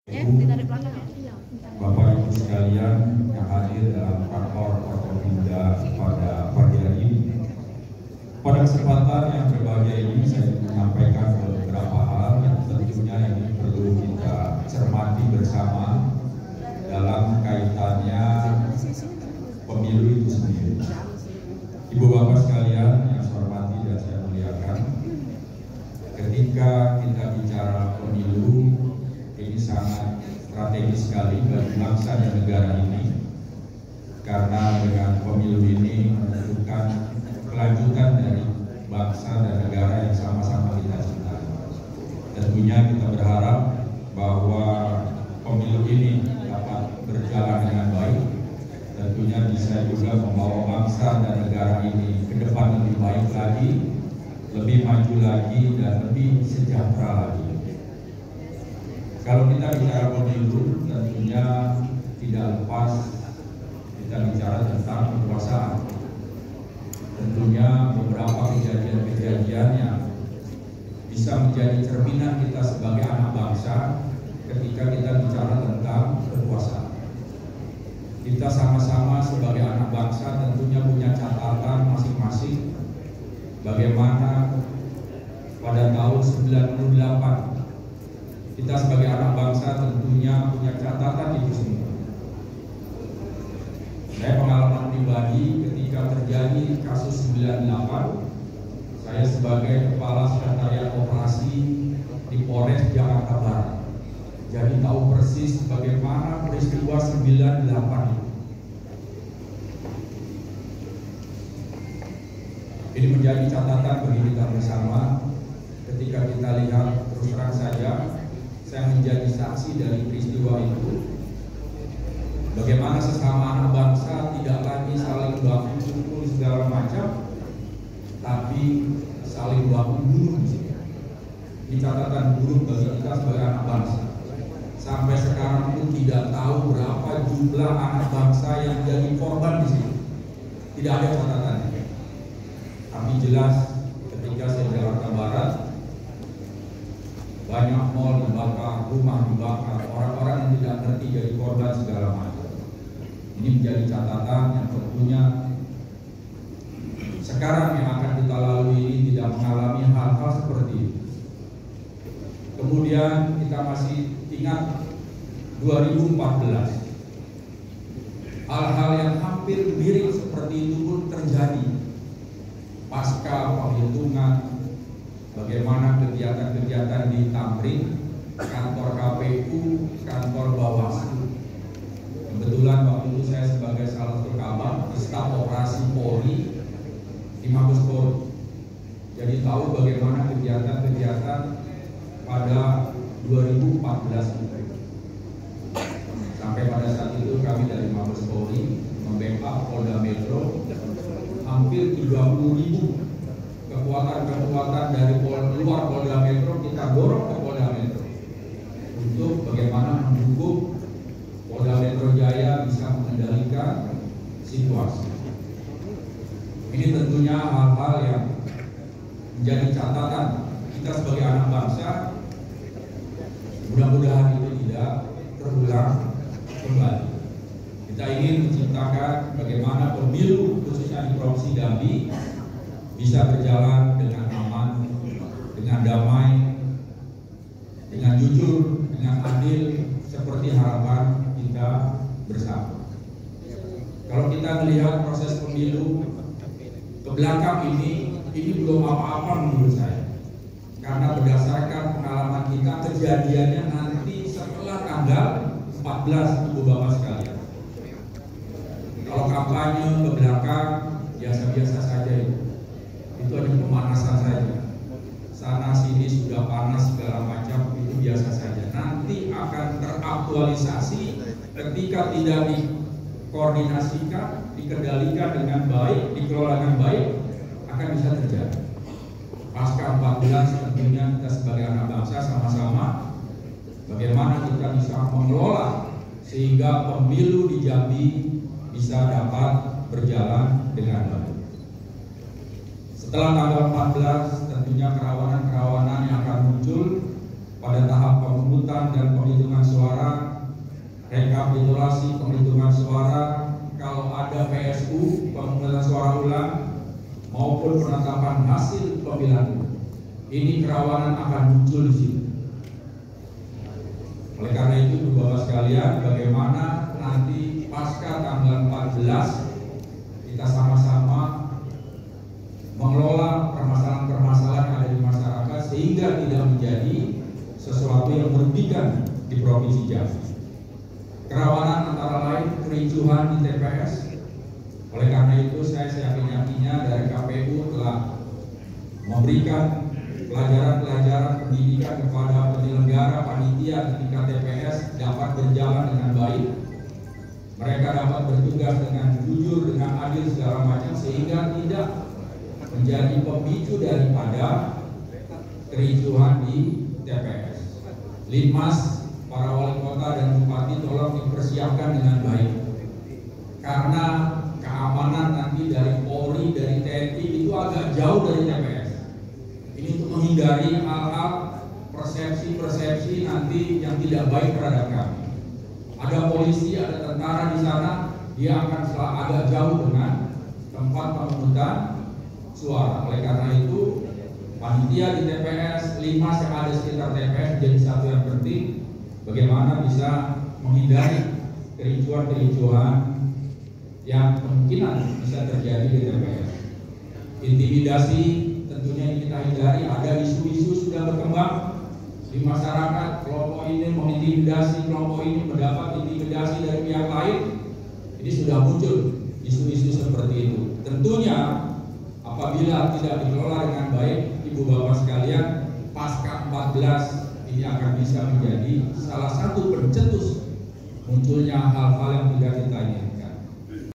Bapak Ibu sekalian yang hadir dalam kantor Forkopimda pada pagi hari ini. Pada kesempatan yang berbahagia ini saya menyampaikan beberapa hal yang tentunya ini perlu kita cermati bersama dalam kaitannya pemilu itu sendiri. Ibu Bapak sekalian yang saya hormati dan saya muliakan, ketika kita bicara pemilu, ini sangat strategis sekali bagi bangsa dan negara ini, karena dengan pemilu ini menentukan kelanjutan dari bangsa dan negara yang sama-sama kita cintai. Tentunya kita berharap bahwa pemilu ini dapat berjalan dengan baik, tentunya bisa juga membawa bangsa dan negara ini ke depan lebih baik lagi, lebih maju lagi, dan lebih sejahtera lagi. Kalau kita bicara pemilu, tentunya tidak lepas kita bicara tentang kekuasaan. Tentunya beberapa kejadian-kejadian yang bisa menjadi cerminan kita sebagai anak bangsa ketika kita bicara tentang kekuasaan. Kita sama-sama sebagai anak bangsa tentunya punya catatan masing-masing bagaimana pada tahun 98 kita sebagai anak bangsa tentunya punya catatan itu semua. Saya pengalaman pribadi ketika terjadi kasus 98, saya sebagai Kepala Sekretariat Operasi di Polres Jakarta Barat, jadi tahu persis bagaimana peristiwa 98 itu. Ini menjadi catatan bagi kita bersama ketika kita lihat, terus terang saja, saya menjadi saksi dari peristiwa itu. Bagaimana sesama anak bangsa tidak lagi saling baku pukul segala macam, tapi saling baku bunuh. Ini catatan buruk bagi kita sebagai anak bangsa. Sampai sekarang pun tidak tahu berapa jumlah anak bangsa yang jadi korban di sini. Tidak ada catatannya. Tapi jelas ketika saya di Jakarta Barat, banyak mal dibakar, rumah dibakar, orang-orang yang tidak ngerti jadi korban segala macam. Ini menjadi catatan yang tentunya sekarang yang akan kita lalui ini tidak mengalami hal-hal seperti itu. Kemudian kita masih ingat 2014, hal-hal yang hampir mirip seperti itu pun terjadi pasca penghitungan. Bagaimana kegiatan-kegiatan di Tamrin, kantor KPU, kantor Bawaslu. Kebetulan waktu itu saya sebagai salah satu kabak di staf operasi Polri di Mabes Polri. Jadi tahu bagaimana kegiatan-kegiatan pada 2014 itu. Sampai pada saat itu kami dari Mabes Polri membackup Polda Metro hampir 30.000 kekuatan-kekuatan dari luar Polda Metro kita dorong ke Polda Metro untuk bagaimana mendukung Polda Metro Jaya bisa mengendalikan situasi. Ini tentunya hal-hal yang menjadi catatan kita sebagai anak bangsa. Mudah-mudahan itu tidak terulang kembali. Kita ingin menciptakan bagaimana pemilu khususnya di Provinsi Jambi bisa berjalan dengan aman, dengan damai, dengan jujur, dengan adil, seperti harapan kita bersama. Kalau kita melihat proses pemilu ke belakang ini belum apa-apa menurut saya. Karena berdasarkan pengalaman kita, kejadiannya nanti setelah tanggal 14, Ibu Bapak sekalian. Kalau kampanye ke belakang, biasa-biasa saja itu hanya pemanasan saja. Sana sini sudah panas segala macam, itu biasa saja. Nanti akan teraktualisasi ketika tidak dikoordinasikan, dikendalikan dengan baik, dikelola dengan baik, akan bisa terjadi. Pasca 14 tentunya kita sebagai anak bangsa sama-sama bagaimana kita bisa mengelola sehingga pemilu di Jambi bisa dapat berjalan dengan baik. Setelah tanggal 14 tentunya kerawanan-kerawanan yang akan muncul pada tahap pemungutan dan penghitungan suara KPU, pemungutan suara ulang maupun penetapan hasil pemilihan, ini kerawanan akan muncul di situ. Oleh karena itu, Bapak sekalian, bagaimana nanti pasca tanggal 14 kita sama-sama mengelola permasalahan-permasalahan yang ada di masyarakat sehingga tidak menjadi sesuatu yang merugikan di Provinsi Jambi. Kerawanan antara lain kericuhan di TPS. Oleh karena itu saya yakin-yakinnya dari KPU telah memberikan pelajaran-pelajaran pendidikan kepada penyelenggara panitia ketika TPS dapat berjalan dengan baik. Mereka dapat bertugas dengan jujur, dengan adil segala macam sehingga tidak menjadi pemicu daripada kericuhan di TPS. Linmas, para wali kota dan bupati tolong dipersiapkan dengan baik. Karena keamanan nanti dari Polri, dari TNI itu agak jauh dari TPS. Ini untuk menghindari hal-hal persepsi-persepsi nanti yang tidak baik terhadap kami. Ada polisi, ada tentara di sana, dia akan agak jauh dengan tempat pemungutan suara. Oleh karena itu, panitia di TPS, Linmas yang ada sekitar TPS jadi satu yang penting. Bagaimana bisa menghindari kericuhan-kericuhan yang kemungkinan bisa terjadi di TPS. Intimidasi tentunya yang kita hindari. Ada isu-isu sudah berkembang di masyarakat, kelompok ini mengintimidasi, kelompok ini mendapat intimidasi dari pihak lain. Ini sudah muncul isu-isu seperti itu. Tentunya apabila tidak dikelola dengan baik, Ibu Bapak sekalian, pasca 14 ini akan bisa menjadi salah satu pencetus munculnya hal-hal yang tidak kita